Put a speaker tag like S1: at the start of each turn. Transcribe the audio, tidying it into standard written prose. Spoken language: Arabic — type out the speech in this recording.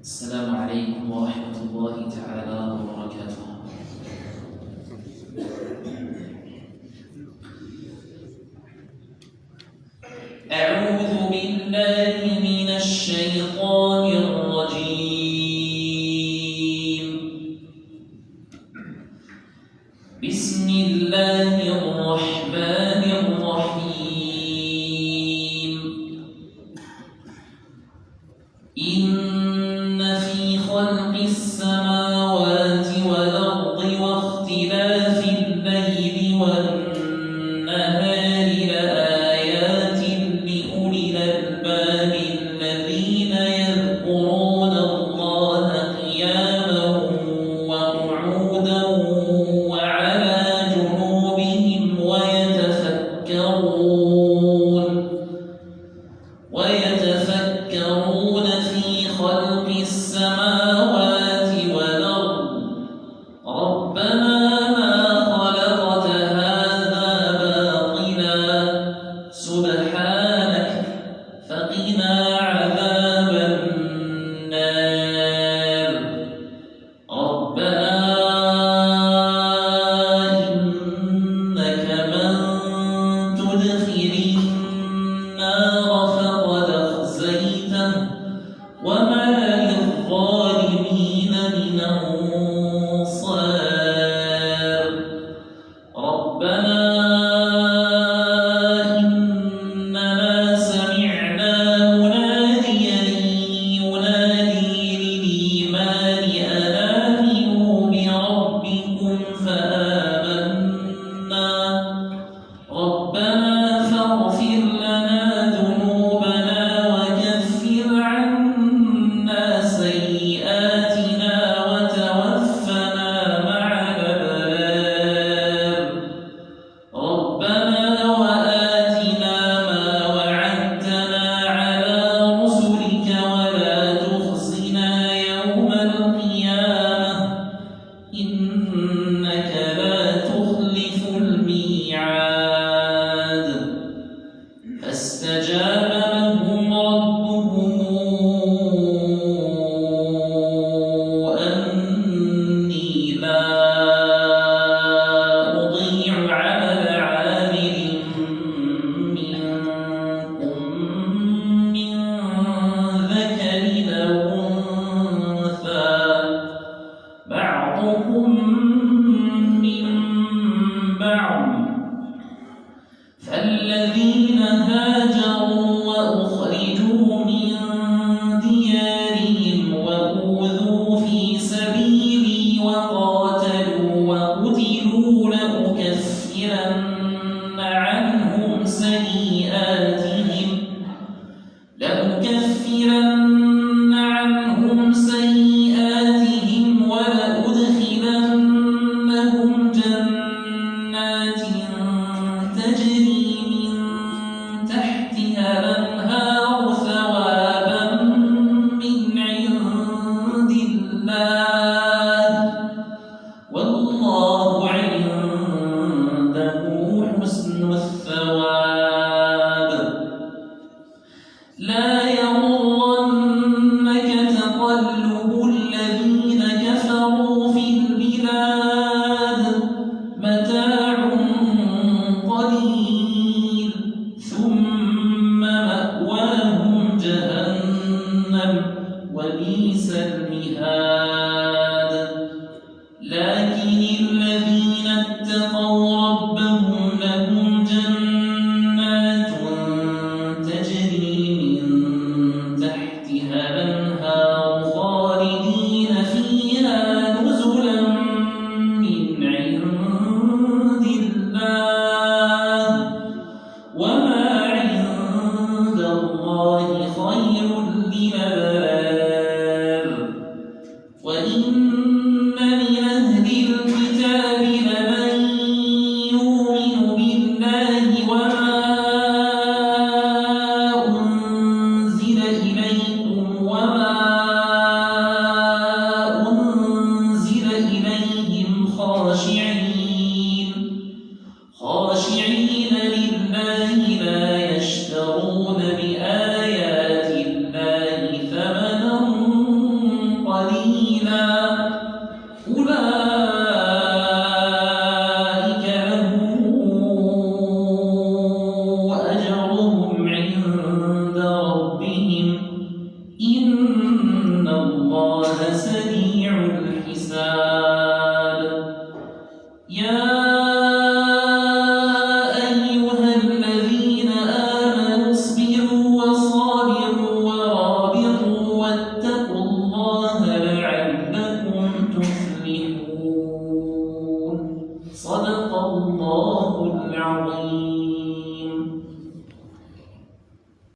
S1: السلام عليكم ورحمة الله تعالى وبركاته. أعوذ بالله من الشيطان الرجيم. بسم الله الرحمن الرحيم. إن في خلق السماوات والأرض واختلاف الليل والنهار لآيات لأولي الألباب الذين يذكرون الله قياما وقعودا وعلى جنوبهم ويتفكرون في خلق السماوات والأرض ربنا ما خلقت هذا باطلا سبحانك فقنا عذاب النار ربنا إنك من تدخل النار فقد أخزيته وما للظالمين من أنصار ربنا إننا سمعنا مناديا ينادي للإيمان أن آمنوا بربكم فآمنا ربنا فاغفر لنا ذنوبنا وكفر عنا سيئاتنا وتوفنا مع الأبرار ربنا وآتنا ما وعدتنا على رسلك ولا تخزنا يوم القيامة إنك لا تخلف الميعاد فاستجاب لهم ربهم أني لا أضيع عمل عامل منكم من ذكر أو أنثى بعضكم من بعض فالذين هاجروا وأخرجوا من ديارهم وأوذوا في سبيلي وقاتلوا وقتلوا لأكفرن عنهم سيئاتهم ولأدخلنهم جنات تجري من تحتها الأنهار ثوابا من عند الله والله عنده حسن الثواب لا يغرنك تقلب الذين كفروا في البلاد متاع قليل ثم مأواهم جهنم وبئس المهاد لكن الذين اتقوا ربهم لهم جنات تجري من تحتها الأنهار خالدين فيها نزلا من عند الله وما عند الله خير للأبرار وإن من أهل الكتاب لمن يؤمن بالله وما أنزل إليكم وما أنزل إليهم خاشعين لله لا يشترون بآيات الله